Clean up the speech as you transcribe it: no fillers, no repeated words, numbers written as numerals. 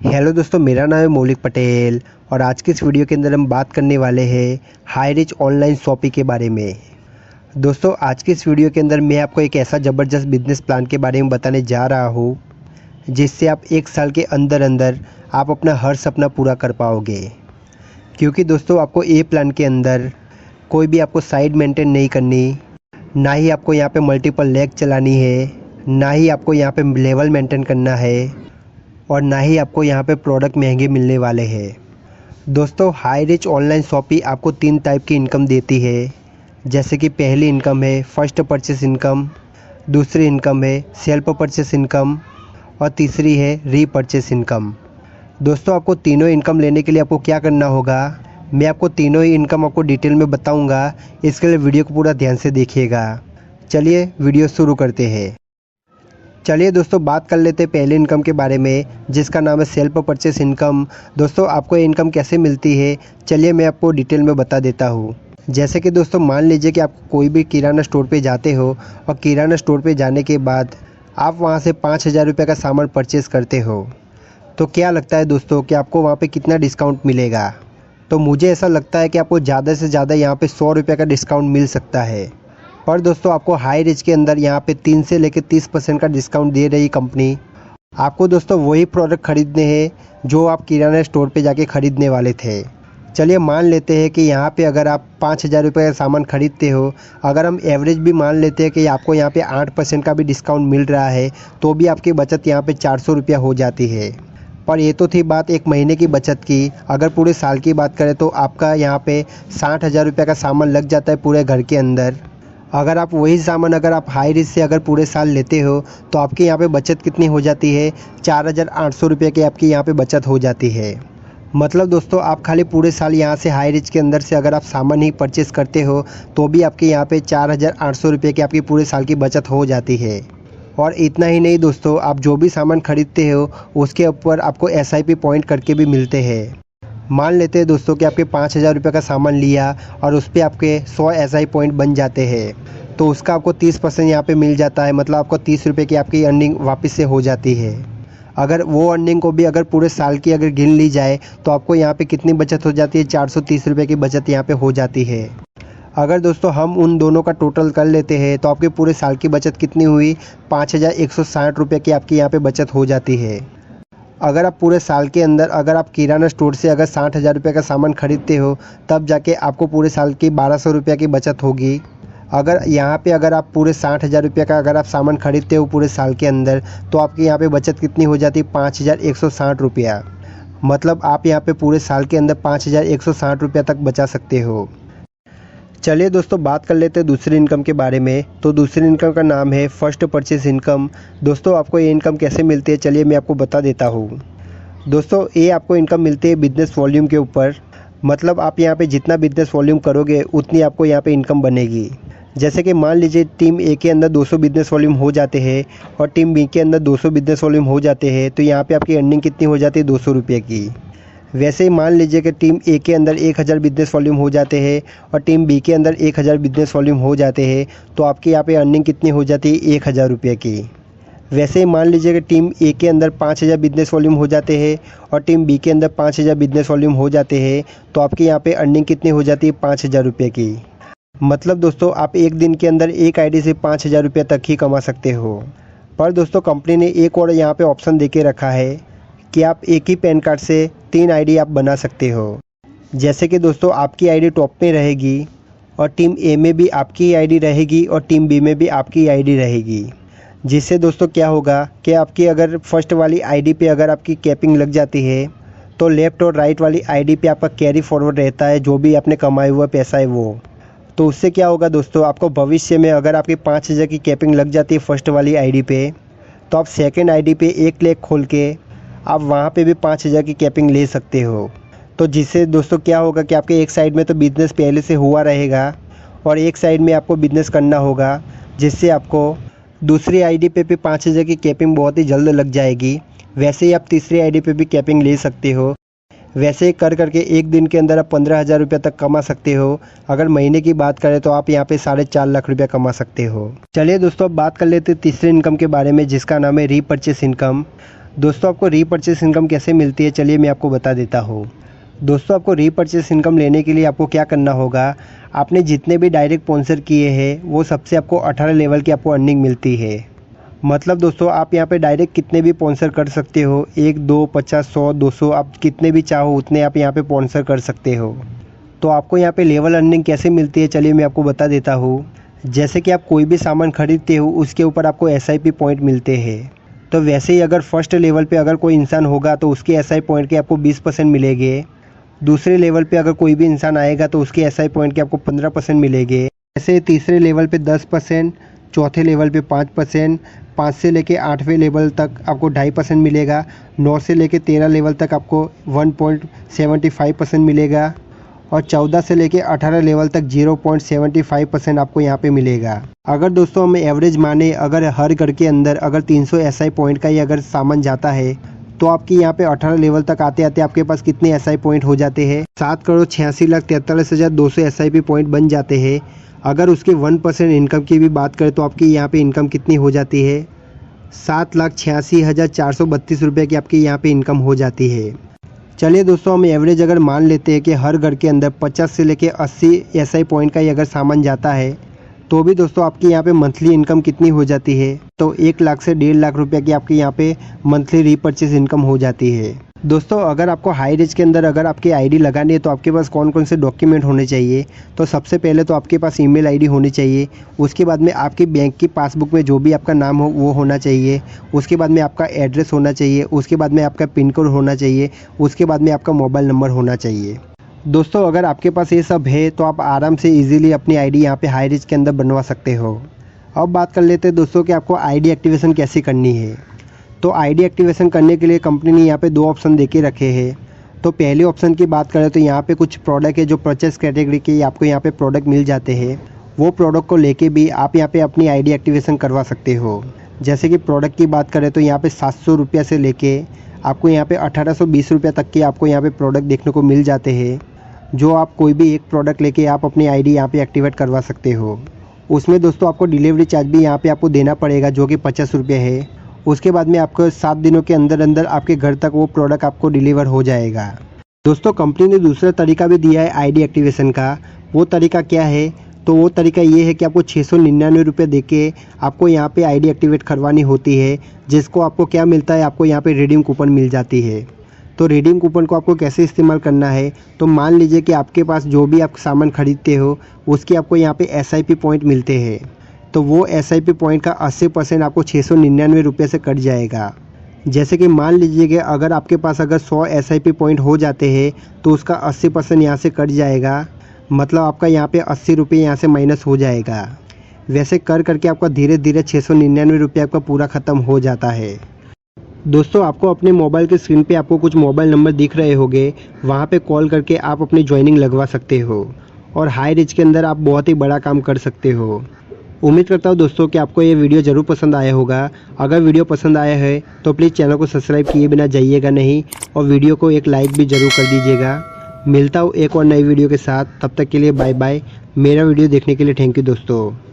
Hello दोस्तों, मेरा नाम है मौलिक पटेल और आज की इस वीडियो के अंदर हम बात करने वाले हैं हाई रिच ऑनलाइन शॉपिंग के बारे में। दोस्तों, आज की इस वीडियो के अंदर मैं आपको एक ऐसा ज़बरदस्त बिजनेस प्लान के बारे में बताने जा रहा हूँ जिससे आप 1 साल के अंदर अंदर आप अपना हर सपना पूरा कर पाओगे। क्योंकि दोस्तों, आपको ये प्लान के अंदर कोई भी आपको साइड मेंटेन नहीं करनी, ना ही आपको यहाँ पे मल्टीपल लेग चलानी है, ना ही आपको यहाँ पे लेवल मेंटेन करना है और ना ही आपको यहाँ पे प्रोडक्ट महंगे मिलने वाले हैं। दोस्तों, हाई रिच ऑनलाइन शॉपिंग आपको 3 टाइप की इनकम देती है। जैसे कि पहली इनकम है फर्स्ट परचेस इनकम, दूसरी इनकम है सेल्फ परचेस इनकम और तीसरी है रीपरचेस इनकम। दोस्तों, आपको तीनों इनकम लेने के लिए आपको क्या करना होगा, मैं आपको तीनों ही इनकम आपको डिटेल में बताऊंगा। इसके लिए वीडियो को पूरा ध्यान से देखिएगा। चलिए वीडियो शुरू करते हैं। चलिए दोस्तों, बात कर लेते हैं पहले इनकम के बारे में, जिसका नाम है सेल्फ परचेस इनकम। दोस्तों, आपको ये इनकम कैसे मिलती है, चलिए मैं आपको डिटेल में बता देता हूँ। जैसे कि दोस्तों, मान लीजिए कि आप कोई भी किराना स्टोर पे जाते हो और किराना स्टोर पे जाने के बाद आप वहाँ से 5,000 रुपये का सामान परचेज़ करते हो, तो क्या लगता है दोस्तों कि आपको वहाँ पे कितना डिस्काउंट मिलेगा? तो मुझे ऐसा लगता है कि आपको ज़्यादा से ज़्यादा यहाँ पे 100 रुपये का डिस्काउंट मिल सकता है। और दोस्तों, आपको हाई रिच के अंदर यहाँ पे 3 से लेकर 30% का डिस्काउंट दे रही कंपनी। आपको दोस्तों वही प्रोडक्ट खरीदने हैं जो आप किराना स्टोर पे जाके ख़रीदने वाले थे। चलिए मान लेते हैं कि यहाँ पे अगर आप 5,000 रुपये का सामान खरीदते हो, अगर हम एवरेज भी मान लेते हैं कि आपको यहाँ पे 8% का भी डिस्काउंट मिल रहा है, तो भी आपकी बचत यहाँ पे 400 रुपया हो जाती है। पर ये तो थी बात 1 महीने की बचत की। अगर पूरे साल की बात करें तो आपका यहाँ पे 60,000 रुपये का सामान लग जाता है पूरे घर के अंदर। अगर आप वही सामान अगर आप हाई रिच से अगर पूरे साल लेते हो तो आपके यहाँ पे बचत कितनी हो जाती है, 4,800 रुपये की आपकी यहाँ पे बचत हो जाती है। मतलब दोस्तों, आप खाली पूरे साल यहाँ से हाई रिच के अंदर से अगर आप सामान ही परचेस करते हो तो भी आपके यहाँ पे 4,800 रुपये की आपकी पूरे साल की बचत हो जाती है। और इतना ही नहीं दोस्तों, आप जो भी सामान खरीदते हो उसके ऊपर आपको SIP पॉइंट करके भी मिलते हैं। मान लेते हैं दोस्तों कि आपके 5,000 रुपये का सामान लिया और उस पर आपके 100 SI पॉइंट बन जाते हैं, तो उसका आपको 30% यहाँ पे मिल जाता है। मतलब आपको 30 रुपये की आपकी अर्निंग वापस से हो जाती है। अगर वो अर्निंग को भी अगर पूरे साल की अगर गिन ली जाए तो आपको यहाँ पे कितनी बचत हो जाती है, 430 रुपये की बचत यहाँ पे हो जाती है। अगर दोस्तों हम उन दोनों का टोटल कर लेते हैं तो आपके पूरे साल की बचत कितनी हुई, 5,160 रुपये की आपकी यहाँ पे बचत हो जाती है। अगर आप पूरे साल के अंदर अगर आप किराना स्टोर से अगर 60,000 रुपये का सामान खरीदते हो तब जाके आपको पूरे साल की 1,200 रुपये की बचत होगी। अगर यहाँ पे अगर आप पूरे 60,000 रुपये का अगर आप सामान खरीदते हो पूरे साल के अंदर तो आपकी यहाँ पे बचत कितनी हो जाती है, 5,160 रुपया। मतलब आप यहाँ पे पूरे साल के अंदर 5,160 रुपया तक बचा सकते हो। चलिए दोस्तों, बात कर लेते हैं दूसरी इनकम के बारे में। तो दूसरी इनकम का नाम है फर्स्ट परचेस इनकम। दोस्तों, आपको ये इनकम कैसे मिलती है, चलिए मैं आपको बता देता हूँ। दोस्तों, ये आपको इनकम मिलती है बिजनेस वॉल्यूम के ऊपर। मतलब आप यहाँ पे जितना बिजनेस वॉल्यूम करोगे उतनी आपको यहाँ पे इनकम बनेगी। जैसे कि मान लीजिए टीम ए के अंदर 200 बिजनेस वॉल्यूम हो जाते हैं और टीम बी के अंदर 200 बिजनेस वॉल्यूम हो जाते हैं, तो यहाँ पे आपकी अर्निंग कितनी हो जाती है, 200 रुपये की। वैसे ही मान लीजिए कि टीम ए के अंदर 1,000 बिजनेस वॉल्यूम हो जाते हैं और टीम बी के अंदर 1,000 बिजनेस वॉल्यूम हो जाते हैं, तो आपकी यहाँ पे अर्निंग कितनी हो जाती है, 1,000 रुपये की। वैसे ही मान लीजिए कि टीम ए के अंदर 5,000 बिजनेस वॉल्यूम हो जाते हैं और टीम बी के अंदर 5,000 बिजनेस वॉल्यूम हो जाते हैं, तो आपकी यहाँ पे अर्निंग कितनी हो जाती है, 5,000 रुपये की। मतलब दोस्तों, आप एक दिन के अंदर एक आईडी से 5,000 रुपये तक ही कमा सकते हो। पर दोस्तों, कंपनी ने एक और यहाँ पे ऑप्शन दे के रखा है कि आप एक ही पैन कार्ड से 3 आईडी आप बना सकते हो। जैसे कि दोस्तों, आपकी आईडी टॉप में रहेगी और टीम ए में भी आपकी आईडी रहेगी और टीम बी में भी आपकी आईडी रहेगी। जिससे दोस्तों क्या होगा कि आपकी अगर फर्स्ट वाली आईडी पे अगर आपकी कैपिंग लग जाती है तो लेफ़्ट और राइट वाली आईडी पे आपका कैरी फॉरवर्ड रहता है, जो भी आपने कमाया हुआ पैसा है वो। तो उससे क्या होगा दोस्तों, आपको भविष्य में अगर आपकी 5,000 की कैपिंग लग जाती है फर्स्ट वाली आईडी पे, तो आप सेकेंड आईडी पे 1 लेख खोल के आप वहाँ पे भी 5,000 की कैपिंग ले सकते हो। तो जिससे दोस्तों क्या होगा कि आपके एक साइड में तो बिज़नेस पहले से हुआ रहेगा और एक साइड में आपको बिज़नेस करना होगा, जिससे आपको दूसरी आईडी पे भी 5,000 की कैपिंग बहुत ही जल्द लग जाएगी। वैसे ही आप तीसरी आईडी पे भी कैपिंग ले सकते हो। वैसे ही कर करके एक दिन के अंदर आप 15,000 रुपये तक कमा सकते हो। अगर महीने की बात करें तो आप यहाँ पे 4.5 लाख रुपया कमा सकते हो। चलिए दोस्तों, अब बात कर लेते हैं तीसरे इनकम के बारे में, जिसका नाम है रीपरचेस इनकम। दोस्तों आपको रीपरचेस इनकम कैसे मिलती है, चलिए मैं आपको बता देता हूँ। दोस्तों आपको रीपरचेस इनकम लेने के लिए आपको क्या करना होगा, आपने जितने भी डायरेक्ट स्पॉन्सर किए हैं वो सबसे आपको 18 लेवल की आपको अर्निंग मिलती है। मतलब दोस्तों आप यहाँ पे डायरेक्ट कितने भी स्पॉन्सर कर सकते हो, 1, 2, 50, 100, 200, आप कितने भी चाहो उतने आप यहाँ पे स्पॉन्सर कर सकते हो। तो आपको यहाँ पे लेवल अर्निंग कैसे मिलती है, चलिए मैं आपको बता देता हूँ। जैसे कि आप कोई भी सामान खरीदते हो उसके ऊपर आपको SIP पॉइंट मिलते हैं। तो वैसे ही अगर फर्स्ट लेवल पे अगर कोई इंसान होगा तो उसके SI पॉइंट के आपको 20% मिलेंगे। दूसरे लेवल पे अगर कोई भी इंसान आएगा तो उसके SI पॉइंट के आपको 15% मिलेंगे। ऐसे तीसरे लेवल पे 10%, चौथे लेवल पे 5%, 5 से लेके 8वें लेवल तक आपको 2.5% मिलेगा, 9 से लेके 13 लेवल तक आपको 1.75% मिलेगा और 14 से लेके 18 लेवल तक 0.75% आपको यहाँ पे मिलेगा। अगर दोस्तों हम एवरेज माने, अगर हर घर के अंदर अगर 300 SI पॉइंट का ही अगर सामान जाता है तो आपकी यहाँ पे 18 लेवल तक आते आते आपके पास कितने SI पॉइंट हो जाते हैं, 7,86,43,200 SIP पॉइंट बन जाते हैं। अगर उसके 1% इनकम की भी बात करें तो आपकी यहाँ पे इनकम कितनी हो जाती है, 7,86,432 रुपये की आपकी यहाँ पे इनकम हो जाती है। चलिए दोस्तों हम एवरेज अगर मान लेते हैं कि हर घर के अंदर 50 से लेके 80 SI पॉइंट का ही अगर सामान जाता है तो भी दोस्तों आपकी यहाँ पे मंथली इनकम कितनी हो जाती है, तो 1 लाख से 1.5 लाख रुपये की आपकी यहाँ पे मंथली रीपरचेस इनकम हो जाती है। दोस्तों अगर आपको हाई रिच के अंदर अगर आपकी ID लगानी है तो आपके पास कौन कौन से डॉक्यूमेंट होने चाहिए, तो सबसे पहले तो आपके पास ईमेल ID होनी चाहिए। उसके बाद में आपकी बैंक की पासबुक में जो भी आपका नाम हो वो होना चाहिए। उसके बाद में आपका एड्रेस होना चाहिए। उसके बाद में आपका पिन कोड होना चाहिए। उसके बाद में आपका मोबाइल नंबर होना चाहिए। दोस्तों अगर आपके पास ये सब है तो आप आराम से इजीली अपनी ID यहाँ पे हाई रिच के अंदर बनवा सकते हो। अब बात कर लेते हैं दोस्तों कि आपको ID एक्टिवेशन कैसे करनी है। तो ID एक्टिवेशन करने के लिए कंपनी ने यहाँ पे 2 ऑप्शन दे के रखे हैं। तो पहले ऑप्शन की बात करें तो यहाँ पे कुछ प्रोडक्ट है जो परचेस कैटेगरी के आपको यहाँ पे प्रोडक्ट मिल जाते हैं। वो प्रोडक्ट को लेके भी आप यहाँ पे अपनी ID एक्टिवेशन करवा सकते हो। जैसे कि प्रोडक्ट की बात करें तो यहाँ पे 700 रुपये से लेके आपको यहाँ पे 1820 रुपये तक के आपको यहाँ पे प्रोडक्ट देखने को मिल जाते हैं, जो आप कोई भी एक प्रोडक्ट लेके आप अपनी ID यहाँ पे एक्टिवेट करवा सकते हो। उसमें दोस्तों आपको डिलीवरी चार्ज भी यहाँ पे आपको देना पड़ेगा जो कि 50 रुपये है। उसके बाद में आपको 7 दिनों के अंदर अंदर आपके घर तक वो प्रोडक्ट आपको डिलीवर हो जाएगा। दोस्तों कंपनी ने दूसरा तरीका भी दिया है ID एक्टिवेशन का। वो तरीका क्या है, तो वो तरीका ये है कि आपको 699 रुपये दे के आपको यहाँ पे ID एक्टिवेट करवानी होती है, जिसको आपको क्या मिलता है, आपको यहाँ पे रिडीम कूपन मिल जाती है। तो रिडीम कूपन को आपको कैसे इस्तेमाल करना है, तो मान लीजिए कि आपके पास जो भी आप सामान खरीदते हो उसके आपको यहाँ पे SIP पॉइंट मिलते हैं। तो वो SIP पॉइंट का 80% आपको 699 रुपये से कट जाएगा। जैसे कि मान लीजिए कि अगर आपके पास अगर 100 SIP पॉइंट हो जाते हैं तो उसका 80% यहाँ से कट जाएगा। मतलब आपका यहाँ पे 80 रुपये यहाँ से माइनस हो जाएगा। वैसे कर करके आपका धीरे धीरे 699 रुपये आपका पूरा ख़त्म हो जाता है। दोस्तों आपको अपने मोबाइल के स्क्रीन पे आपको कुछ मोबाइल नंबर दिख रहे होंगे, वहाँ पे कॉल करके आप अपनी ज्वाइनिंग लगवा सकते हो और हाई रिच के अंदर आप बहुत ही बड़ा काम कर सकते हो। उम्मीद करता हूँ दोस्तों कि आपको ये वीडियो ज़रूर पसंद आया होगा। अगर वीडियो पसंद आया है तो प्लीज़ चैनल को सब्सक्राइब किए बिना जाइएगा नहीं और वीडियो को एक लाइक भी ज़रूर कर दीजिएगा। मिलता हूँ एक और नई वीडियो के साथ, तब तक के लिए बाय बाय। मेरा वीडियो देखने के लिए थैंक यू दोस्तों।